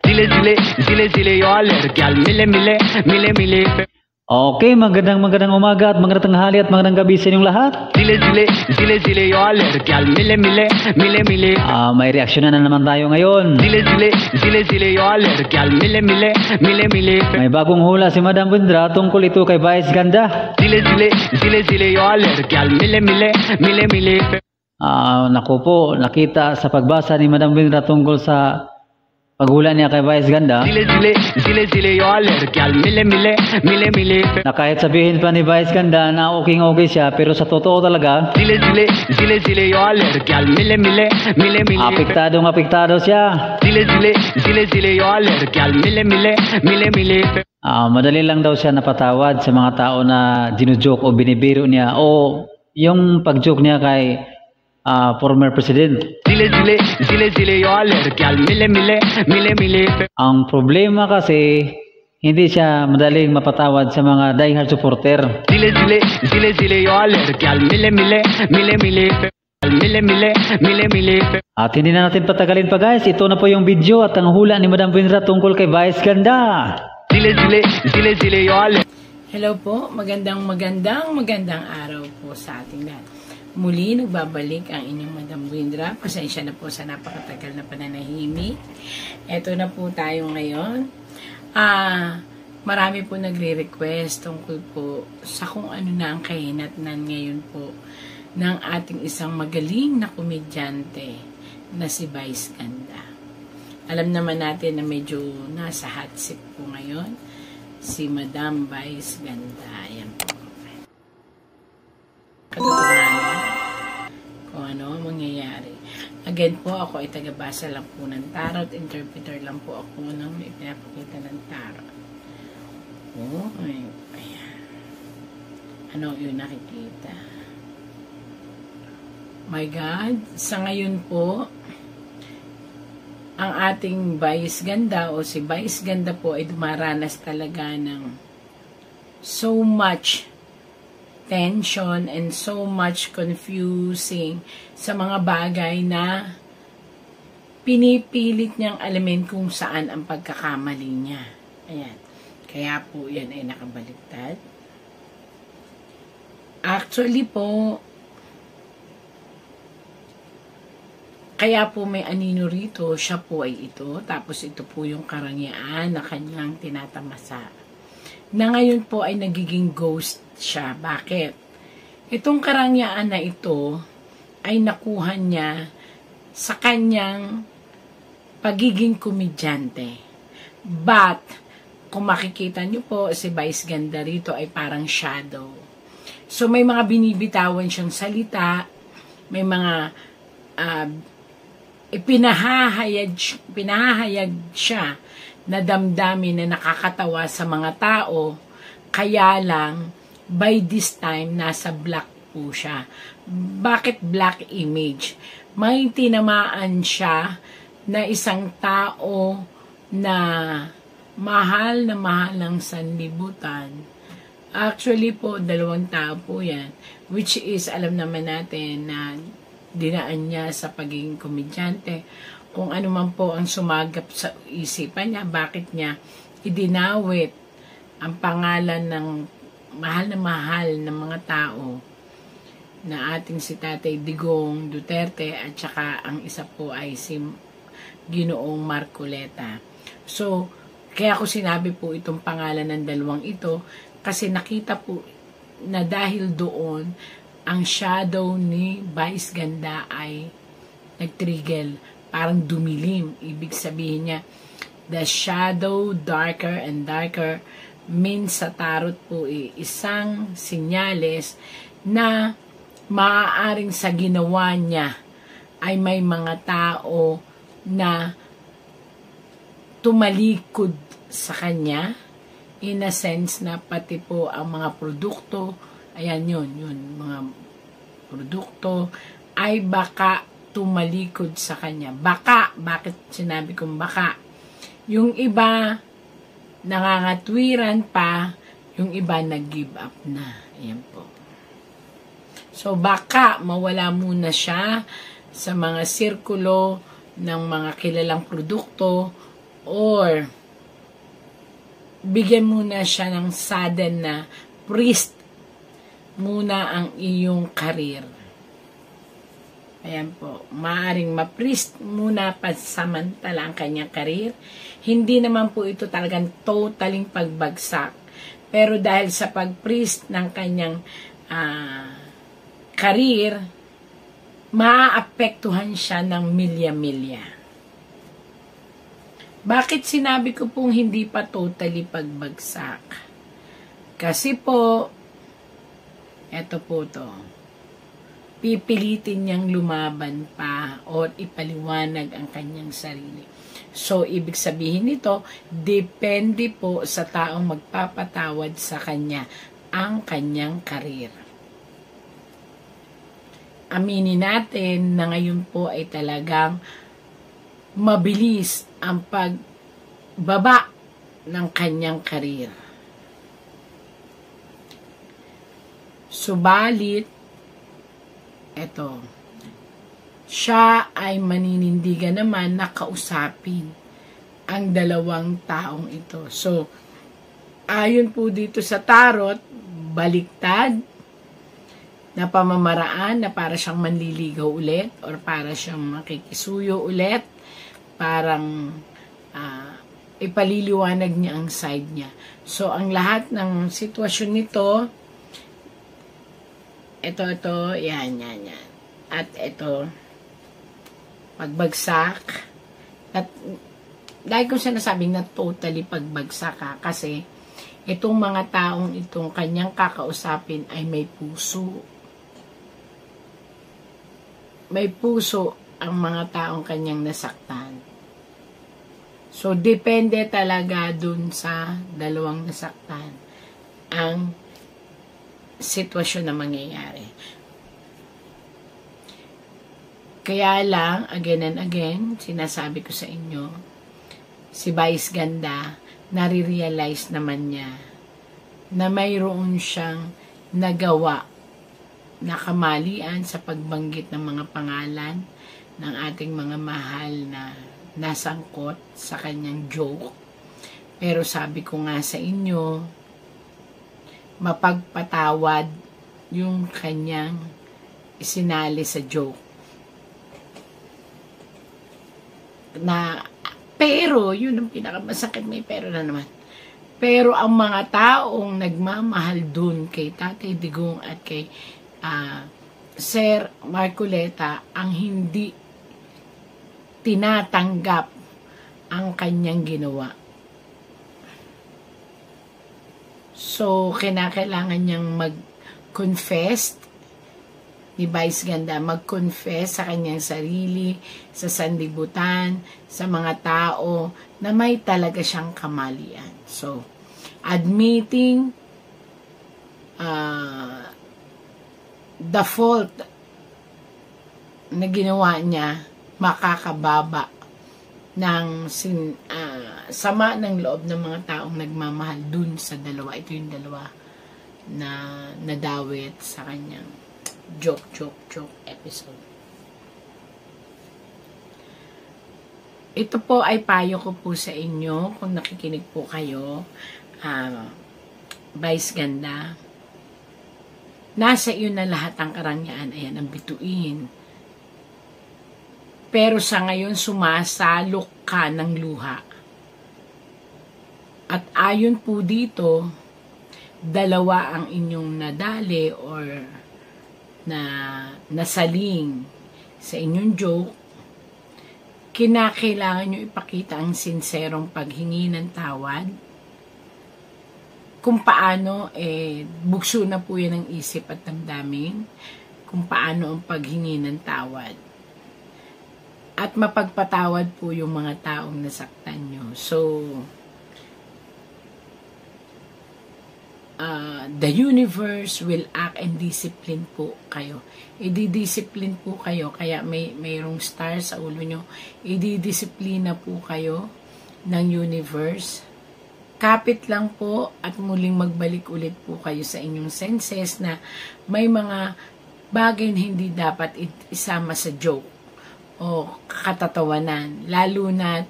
zile zile zile zile yo lerkyal mile mile mile mile. Okay, magandang umaga at magandang tanghali at magandang gabi sa inyong lahat. Zile zile zile zile yo lerkyal mile mile mile mile. May reaksyon na naman tayo ngayon. Zile zile zile zile yo lerkyal mile mile mile mile. May bagong hula si Madam Windra tungkol ito kay Vice Ganda. Zile zile zile zile yo lerkyal mile mile mile mile. Naku po, nakita sa pagbasa ni Madam Windra tungkol sa paghula niya kay Vice Ganda. Zile zile zile zile yo lerkyal mile mile mile mile. Na kahit sabihin pa ni Vice Ganda na okay siya, pero sa totoo talaga, zile zile zile zile yo lerkyal mile mile mile mile. apektado siya. Zile zile zile zile yo lerkyal mile mile mile mile. Madali lang daw siya napatawad sa mga tao na ginujoke o binibiro niya o yung pagjoke niya kay former president. Zile zile zile zile yo lerkyal mile mile mile mile. Ang problema kasi hindi siya madaling mapatawad sa mga diehard supporter. Zile zile zile zile yo lerkyal mile mile mile mile mile mile mile mile. At hindi na natin patagalin pa guys, ito na po yung video at ang hula ni Madam Windra tungkol kay Vice Ganda. Zile zile zile zile yo. Hello po, magandang araw po sa ating lahat. Muli, nagbabalik ang inyong Madam Windra. Pasensya na po sa napakatagal na pananahimik. Eto na po tayo ngayon. Marami po nagre-request tungkol po sa kung ano na ang kahinatnan ngayon po ng ating isang magaling na komedyante na si Vice Ganda. Alam naman natin na medyo nasa hot seat po ngayon si Madam Vice Ganda. Ayan po. Katotohanan kung ano ang mangyayari. Again po, ako ay tagabasa lang po ng tarot. Interpreter lang po ako ng ipinapakita ng tarot. Ayan. Ano yung nakikita? My God, sa ngayon po, ang ating Vice Ganda o si Vice Ganda po ay dumaranas talaga ng so much tension and so much confusing sa mga bagay na pinipilit niyang alamin kung saan ang pagkakamali niya. Ayan. Kaya po yan ay nakabaliktad. Actually po, kaya po may anino rito, siya po ay ito. Tapos ito po yung karangyaan na kanyang tinatamasa. Na ngayon po ay nagiging ghost siya. Bakit? Itong karangyaan na ito ay nakuha niya sa kanyang pagiging komedyante. But, kung makikita niyo po, si Vice Ganda rito ay parang shadow. So, may mga binibitawan siyang salita, may mga pinahahayag siya na damdamin na nakakatawa sa mga tao, kaya lang, by this time, nasa black po siya. Bakit black image? May tinamaan siya na isang tao na mahal ng sanlibutan. Actually po, 2 tao po yan, which is, alam naman natin na dinaan niya sa pagiging komedyante. Kung ano man po ang sumagap sa isipan niya, bakit niya idinawit ang pangalan ng mahal ng mga tao na ating si Tatay Digong Duterte at saka ang isa po ay si Ginoong Marcoleta. So, kaya ko sinabi po itong pangalan ng 2 ito kasi nakita po na dahil doon ang shadow ni Vice Ganda ay nagtrigel, parang dumilim. Ibig sabihin niya, the shadow darker and darker means sa tarot po isang sinyales na maaaring sa ginawa niya ay may mga tao na tumalikod sa kanya in a sense na pati po ang mga produkto, ayan yun, mga produkto ay baka tumalikod sa kanya. Baka, bakit sinabi kong baka? Yung iba nangangatwiran pa, yung iba nag-give up na. Ayan po. So baka mawala muna siya sa mga sirkulo ng mga kilalang produkto or bigyan muna siya ng sudden na priest muna ang iyong career. Ayan po, maaring ma-priest muna pansamantala ang kanyang career. Hindi naman po ito talagang totaling pagbagsak. Pero dahil sa pag-priest ng kanyang career, maaapektuhan siya ng milya-milya. Bakit sinabi ko pong hindi pa totally pagbagsak? Kasi po, eto po to, pipilitin niyang lumaban pa o ipaliwanag ang kanyang sarili. So, ibig sabihin nito, depende po sa taong magpapatawad sa kanya ang kanyang karir. Aminin natin na ngayon po ay talagang mabilis ang pagbaba ng kanyang karir. Subalit, eto, siya ay maninindigan naman na kausapin ang dalawang taong ito. So, ayon po dito sa tarot, baliktad na pamamaraan na para siyang manliligaw ulit or para siyang makikisuyo ulit, parang ipaliliwanag niya ang side niya. So, ang lahat ng sitwasyon nito, ito, yan. At ito, pagbagsak. At dahil kong sinasabing na totally pagbagsak ha, kasi itong mga taong itong kanyang kakausapin ay may puso. May puso ang mga taong kanyang nasaktan. So, depende talaga dun sa dalawang nasaktan ang sitwasyon na mangyayari. Kaya lang, again and again, sinasabi ko sa inyo, si Vice Ganda, nare-realize naman niya na mayroon siyang nagawa na kamalian sa pagbanggit ng mga pangalan ng ating mga mahal na nasangkot sa kanyang joke. Pero sabi ko nga sa inyo, mapagpatawad yung kanyang isinali sa joke. Pero, yun ang pinakamasakit, may pero na naman. Pero ang mga taong nagmamahal dun kay Tatay Digong at kay Sir Marcoleta ang hindi tinatanggap ang kanyang ginawa. So, kinakailangan niyang mag-confess ni Vice Ganda, mag-confess sa kanyang sarili, sa sanlibutan, sa mga tao na may talaga siyang kamalian. So, admitting the fault na ginawa niya, makakababa ng sama ng loob ng mga taong nagmamahal dun sa dalawa. Ito yung dalawa na nadawit sa kanyang joke episode. Ito po ay payo ko po sa inyo kung nakikinig po kayo, Vice Ganda. Nasa iyo na lahat ang karangyaan, ayan ang bituin. Pero sa ngayon sumasalok ka ng luha. At ayon po dito, dalawa ang inyong nadali or na nasaling sa inyong joke. Kinakailangan nyo ipakita ang sinserong paghingi ng tawad. Kung paano, bugso na po yan ang isip at damdamin. Kung paano ang paghingi ng tawad. At mapagpatawad po yung mga taong nasaktan nyo. So, the universe will act and discipline po kayo. I-discipline po kayo. Kaya mayroong star sa ulo nyo. I-disciplina po kayo ng universe. Kapit lang po at muling magbalik ulit po kayo sa inyong senses na may mga bagay na hindi dapat isama sa joke o katatawanan. Lalo na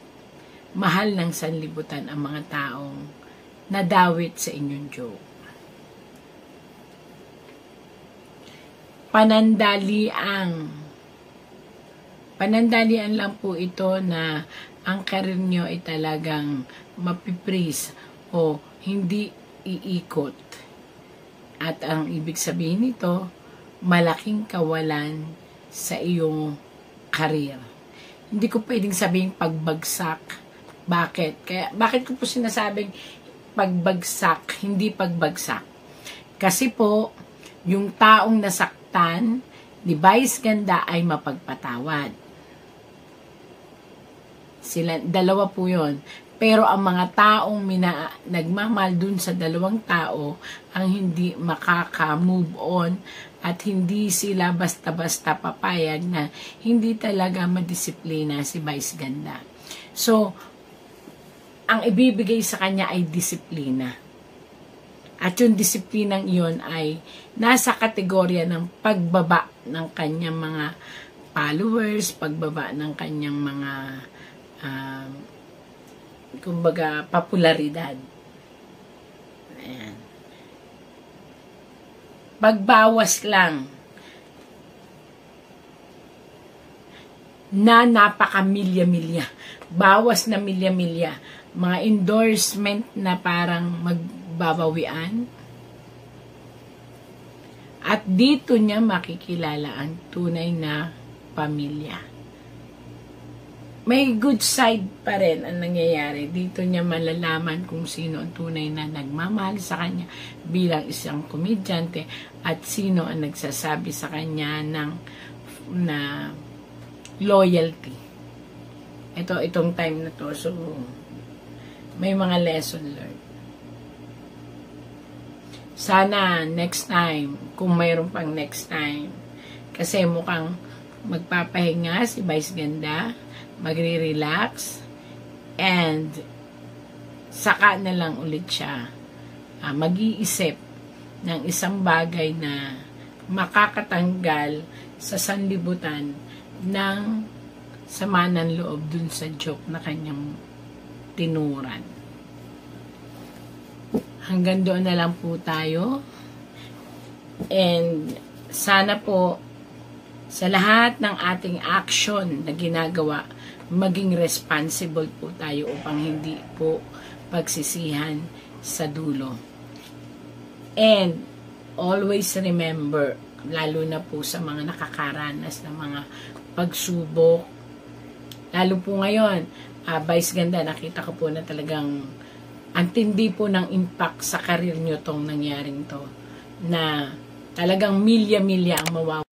mahal ng sanlibutan ang mga taong nadawit sa inyong joke. Panandalian lang po ito na ang karir nyo ay talagang mapipris o hindi iikot. At ang ibig sabihin nito, malaking kawalan sa iyong karir. Hindi ko pwedeng sabihin pagbagsak. Bakit? Bakit ko po sinasabing pagbagsak, hindi pagbagsak? Kasi po, yung taong nasaktan ni Vice Ganda ay mapagpatawad. Dalawa po yun. Pero ang mga taong nagmamahal dun sa dalawang tao ang hindi makaka-move on at hindi sila basta-basta papayag na hindi talaga madisiplina si Vice Ganda. So, ang ibibigay sa kanya ay disiplina. At yung disiplinang iyon ay nasa kategorya ng pagbaba ng kanyang mga followers, pagbaba ng kanyang mga kumbaga popularidad. Ayan. Pagbawas lang na napaka-milya-milya. Bawas na milya-milya. Mga endorsement na parang magbabawian. At dito niya makikilala ang tunay na pamilya. May good side pa rin ang nangyayari. Dito niya malalaman kung sino ang tunay na nagmamahal sa kanya bilang isang komedyante at sino ang nagsasabi sa kanya na loyalty. Itong time na to. So, may mga lesson learned. Sana next time, kung mayroon pang next time, kasi mukhang magpapahinga si Vice Ganda, magre-relax, and saka na lang ulit siya mag-iisip ng isang bagay na makakatanggal sa sanlibutan ng sama ng loob dun sa joke na kanyang tinuran. Hanggang doon na lang po tayo. And sana po sa lahat ng ating action na ginagawa, maging responsible po tayo upang hindi po pagsisihan sa dulo. And always remember, lalo na po sa mga nakakaranas ng mga pagsubok, lalo po ngayon, Vice Ganda, nakita ko po na talagang ang tindi po ng impact sa karir nyo tong nangyaring to, na talagang milya-milya ang mawawala.